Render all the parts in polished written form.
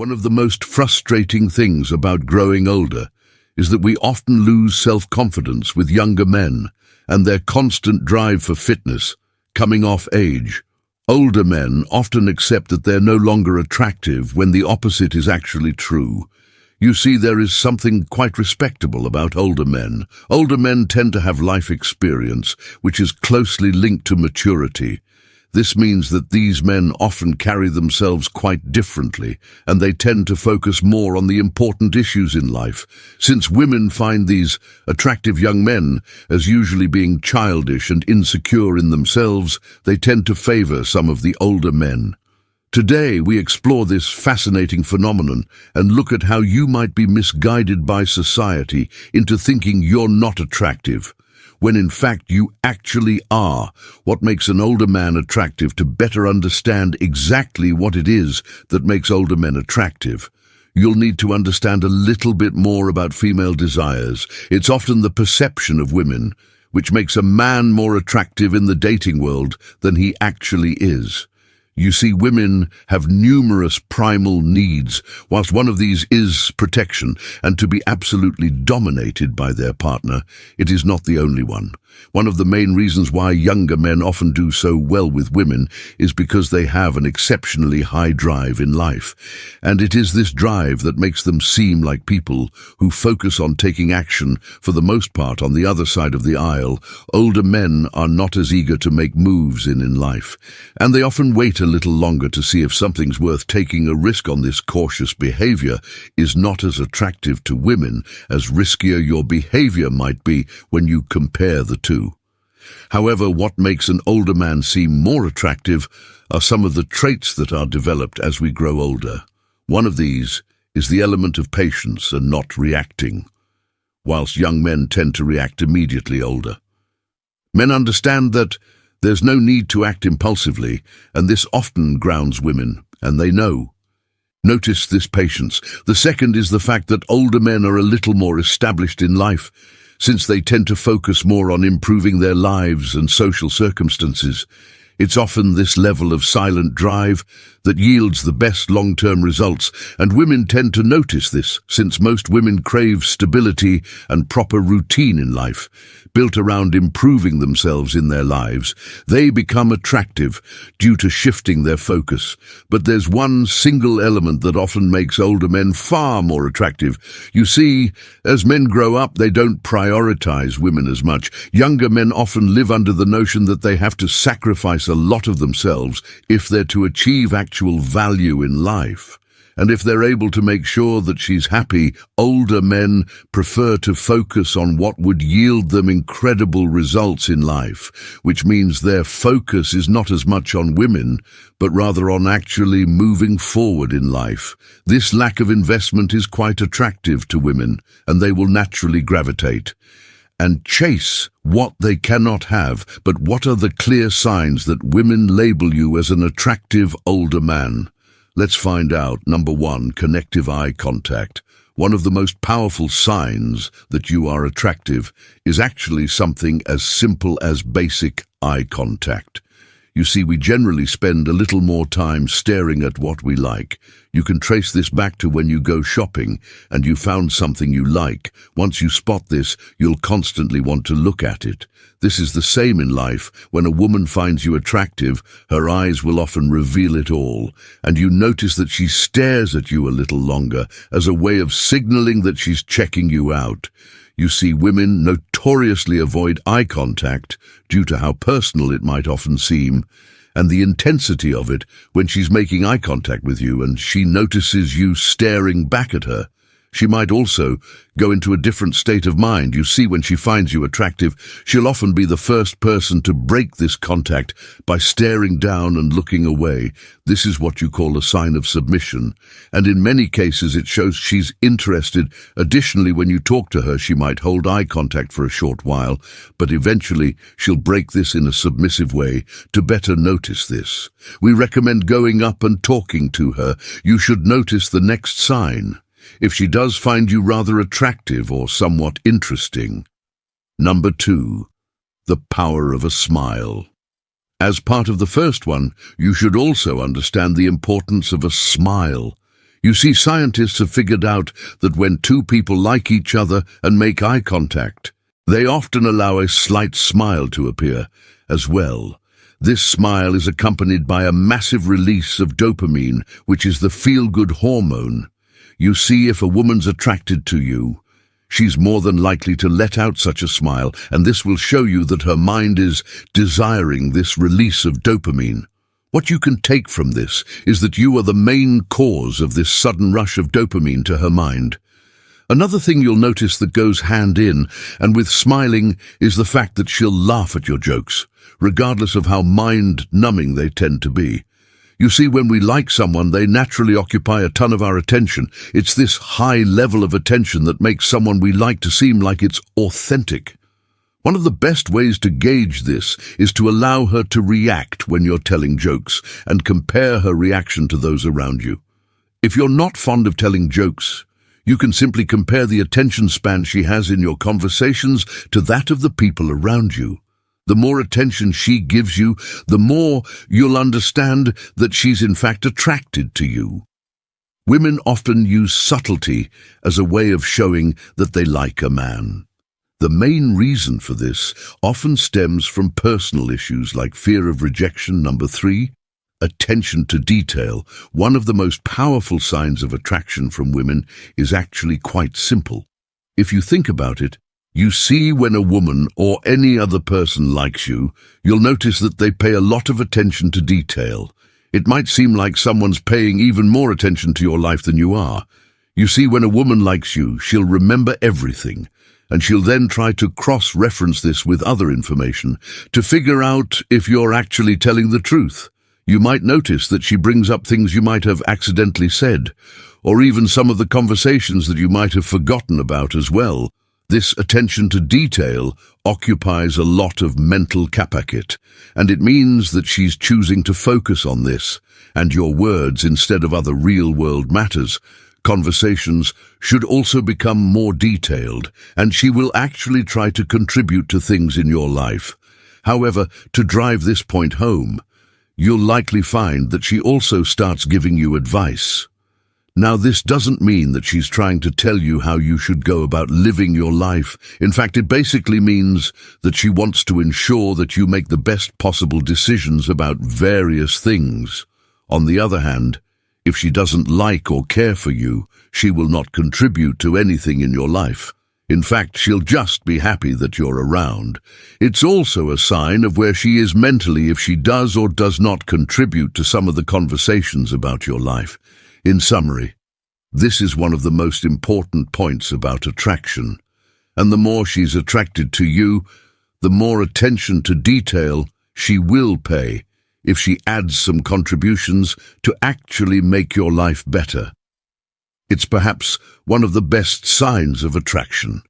One of the most frustrating things about growing older is that we often lose self-confidence with younger men and their constant drive for fitness, coming off age. Older men often accept that they're no longer attractive when the opposite is actually true. You see, there is something quite respectable about older men. Older men tend to have life experience, which is closely linked to maturity. This means that these men often carry themselves quite differently, and they tend to focus more on the important issues in life. Since women find these attractive young men as usually being childish and insecure in themselves, they tend to favor some of the older men. Today, we explore this fascinating phenomenon and look at how you might be misguided by society into thinking you're not attractive, when in fact you actually are. What makes an older man attractive? To better understand exactly what it is that makes older men attractive, you'll need to understand a little bit more about female desires. It's often the perception of women which makes a man more attractive in the dating world than he actually is. You see, women have numerous primal needs, whilst one of these is protection, and to be absolutely dominated by their partner. It is not the only one. One of the main reasons why younger men often do so well with women is because they have an exceptionally high drive in life. And it is this drive that makes them seem like people who focus on taking action for the most part on the other side of the aisle. Older men are not as eager to make moves in life, and they often wait a little longer to see if something's worth taking. A risk on this cautious behavior is not as attractive to women as riskier your behavior might be when you compare the two. However, what makes an older man seem more attractive are some of the traits that are developed as we grow older. One of these is the element of patience and not reacting, whilst young men tend to react immediately older. Men understand that there's no need to act impulsively, and this often grounds women, and they know. Notice this patience. The second is the fact that older men are a little more established in life, since they tend to focus more on improving their lives and social circumstances. It's often this level of silent drive that yields the best long-term results, and women tend to notice this, since most women crave stability and proper routine in life, built around improving themselves in their lives. They become attractive due to shifting their focus. But there's one single element that often makes older men far more attractive. You see, as men grow up, they don't prioritize women as much. Younger men often live under the notion that they have to sacrifice a lot of themselves if they're to achieve actual value in life. And if they're able to make sure that she's happy, older men prefer to focus on what would yield them incredible results in life, which means their focus is not as much on women, but rather on actually moving forward in life. This lack of investment is quite attractive to women, and they will naturally gravitate and chase what they cannot have. But what are the clear signs that women label you as an attractive older man? Let's find out. Number 1, connective eye contact. One of the most powerful signs that you are attractive is actually something as simple as basic eye contact. You see, we generally spend a little more time staring at what we like. You can trace this back to when you go shopping and you found something you like. Once you spot this, you'll constantly want to look at it. This is the same in life. When a woman finds you attractive, her eyes will often reveal it all, and you notice that she stares at you a little longer as a way of signaling that she's checking you out. You see, women notoriously avoid eye contact due to how personal it might often seem, and the intensity of it when she's making eye contact with you and she notices you staring back at her. She might also go into a different state of mind. You see, when she finds you attractive, she'll often be the first person to break this contact by staring down and looking away. This is what you call a sign of submission, and in many cases it shows she's interested. Additionally, when you talk to her, she might hold eye contact for a short while, but eventually she'll break this in a submissive way. To better notice this, we recommend going up and talking to her. You should notice the next sign. If she does find you rather attractive or somewhat interesting. Number 2, the power of a smile. As part of the first one, you should also understand the importance of a smile. You see, scientists have figured out that when two people like each other and make eye contact, they often allow a slight smile to appear as well. This smile is accompanied by a massive release of dopamine, which is the feel-good hormone. You see, if a woman's attracted to you, she's more than likely to let out such a smile, and this will show you that her mind is desiring this release of dopamine. What you can take from this is that you are the main cause of this sudden rush of dopamine to her mind. Another thing you'll notice that goes hand in, and with smiling, is the fact that she'll laugh at your jokes, regardless of how mind-numbing they tend to be. You see, when we like someone, they naturally occupy a ton of our attention. It's this high level of attention that makes someone we like to seem like it's authentic. One of the best ways to gauge this is to allow her to react when you're telling jokes and compare her reaction to those around you. If you're not fond of telling jokes, you can simply compare the attention span she has in your conversations to that of the people around you. The more attention she gives you, the more you'll understand that she's in fact attracted to you. Women often use subtlety as a way of showing that they like a man. The main reason for this often stems from personal issues like fear of rejection. Number 3, attention to detail. One of the most powerful signs of attraction from women is actually quite simple. If you think about it, you see when a woman or any other person likes you, you'll notice that they pay a lot of attention to detail. It might seem like someone's paying even more attention to your life than you are. You see, when a woman likes you, she'll remember everything, and she'll then try to cross-reference this with other information to figure out if you're actually telling the truth. You might notice that she brings up things you might have accidentally said, or even some of the conversations that you might have forgotten about as well. This attention to detail occupies a lot of mental capacity, and it means that she's choosing to focus on this and your words instead of other real-world matters. Conversations should also become more detailed, and she will actually try to contribute to things in your life. However, to drive this point home, you'll likely find that she also starts giving you advice. Now, this doesn't mean that she's trying to tell you how you should go about living your life. In fact, it basically means that she wants to ensure that you make the best possible decisions about various things. On the other hand, if she doesn't like or care for you, she will not contribute to anything in your life. In fact, she'll just be happy that you're around. It's also a sign of where she is mentally if she does or does not contribute to some of the conversations about your life. In summary, this is one of the most important points about attraction. And the more she's attracted to you, the more attention to detail she will pay if she adds some contributions to actually make your life better. It's perhaps one of the best signs of attraction.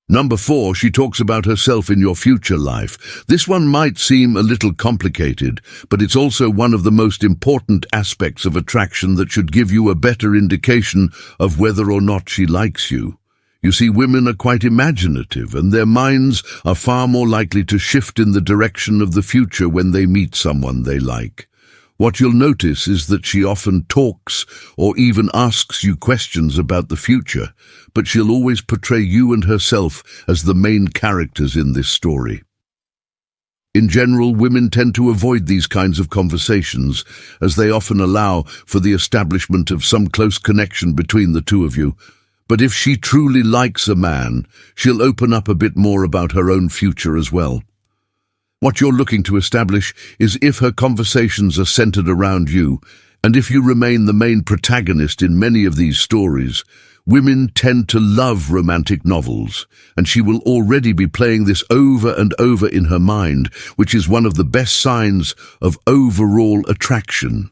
Number 4, she talks about herself in your future life. This one might seem a little complicated, but it's also one of the most important aspects of attraction that should give you a better indication of whether or not she likes you. You see, women are quite imaginative, and their minds are far more likely to shift in the direction of the future when they meet someone they like. What you'll notice is that she often talks or even asks you questions about the future, but she'll always portray you and herself as the main characters in this story. In general, women tend to avoid these kinds of conversations, as they often allow for the establishment of some close connection between the two of you. But if she truly likes a man, she'll open up a bit more about her own future as well. What you're looking to establish is if her conversations are centered around you, and if you remain the main protagonist in many of these stories. Women tend to love romantic novels, and she will already be playing this over and over in her mind, which is one of the best signs of overall attraction.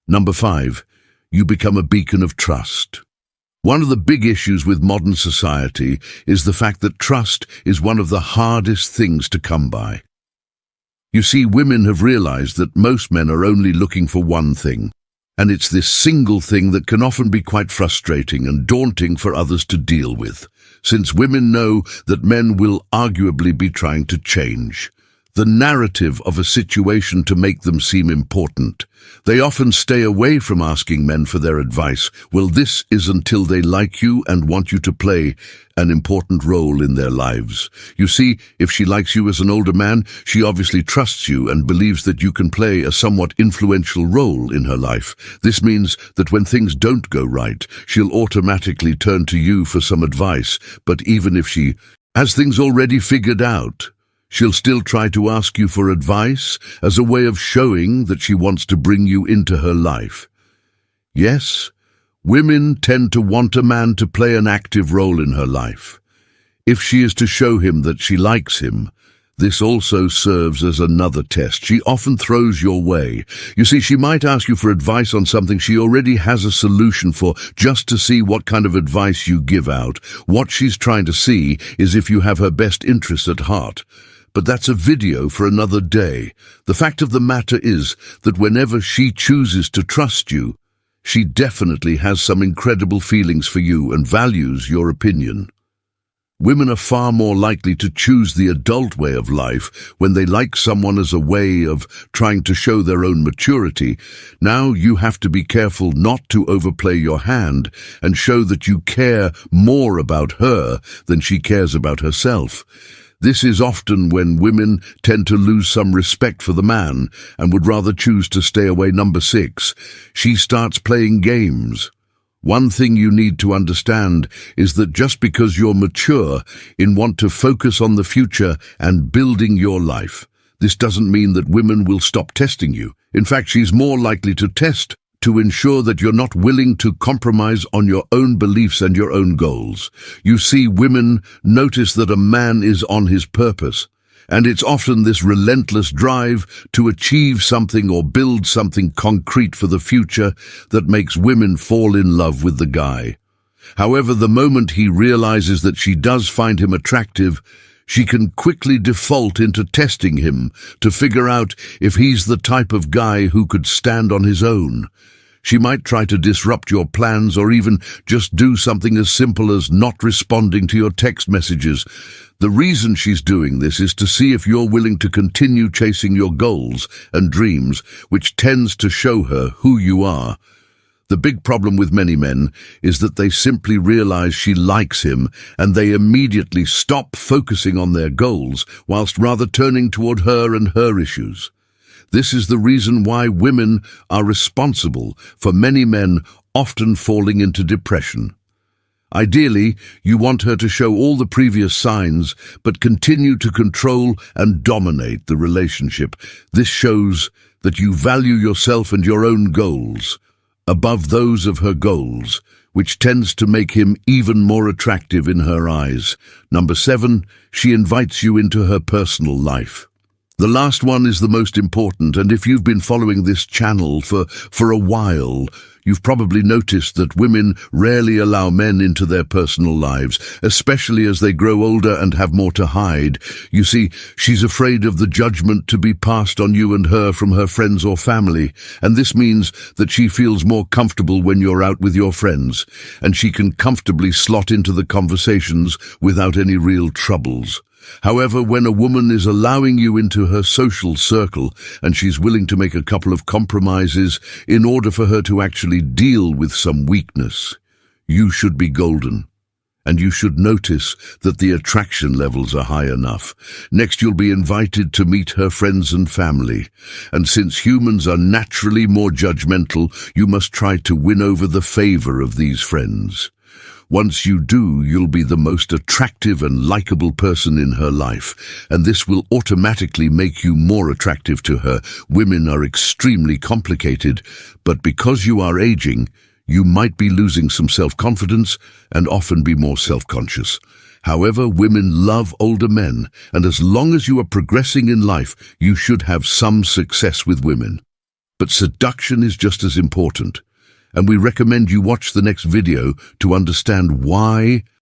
Number 5, you become a beacon of trust. One of the big issues with modern society is the fact that trust is one of the hardest things to come by. You see, women have realized that most men are only looking for one thing, and it's this single thing that can often be quite frustrating and daunting for others to deal with, since women know that men will arguably be trying to change. the narrative of a situation to make them seem important. They often stay away from asking men for their advice. Well, this is until they like you and want you to play an important role in their lives. You see, if she likes you as an older man, she obviously trusts you and believes that you can play a somewhat influential role in her life. This means that when things don't go right, she'll automatically turn to you for some advice. But even if she has things already figured out, she'll still try to ask you for advice as a way of showing that she wants to bring you into her life. Yes, women tend to want a man to play an active role in her life. If she is to show him that she likes him, this also serves as another test she often throws your way. You see, she might ask you for advice on something she already has a solution for, just to see what kind of advice you give out. What she's trying to see is if you have her best interests at heart. But that's a video for another day. The fact of the matter is that whenever she chooses to trust you, she definitely has some incredible feelings for you and values your opinion. Women are far more likely to choose the adult way of life when they like someone as a way of trying to show their own maturity. Now you have to be careful not to overplay your hand and show that you care more about her than she cares about herself. This is often when women tend to lose some respect for the man and would rather choose to stay away. Number 6, she starts playing games. One thing you need to understand is that just because you're mature and want to focus on the future and building your life, this doesn't mean that women will stop testing you. In fact, she's more likely to test to ensure that you're not willing to compromise on your own beliefs and your own goals. You see, women notice that a man is on his purpose, and it's often this relentless drive to achieve something or build something concrete for the future that makes women fall in love with the guy. However, the moment he realizes that she does find him attractive, she can quickly default into testing him to figure out if he's the type of guy who could stand on his own. She might try to disrupt your plans or even just do something as simple as not responding to your text messages. The reason she's doing this is to see if you're willing to continue chasing your goals and dreams, which tends to show her who you are. The big problem with many men is that they simply realize she likes him and they immediately stop focusing on their goals whilst rather turning toward her and her issues. This is the reason why women are responsible for many men often falling into depression. Ideally, you want her to show all the previous signs, but continue to control and dominate the relationship. This shows that you value yourself and your own goals above those of her goals, which tends to make him even more attractive in her eyes. Number 7, she invites you into her personal life. The last one is the most important, and if you've been following this channel for a while, you've probably noticed that women rarely allow men into their personal lives, especially as they grow older and have more to hide. You see, she's afraid of the judgment to be passed on you and her from her friends or family, and this means that she feels more comfortable when you're out with your friends, and she can comfortably slot into the conversations without any real troubles. However, when a woman is allowing you into her social circle and she's willing to make a couple of compromises in order for her to actually deal with some weakness, you should be golden. And you should notice that the attraction levels are high enough. Next, you'll be invited to meet her friends and family. And since humans are naturally more judgmental, you must try to win over the favor of these friends. Once you do, you'll be the most attractive and likable person in her life, and this will automatically make you more attractive to her. Women are extremely complicated, but because you are aging, you might be losing some self-confidence and often be more self-conscious. However, women love older men, and as long as you are progressing in life, you should have some success with women. But seduction is just as important, and we recommend you watch the next video to understand why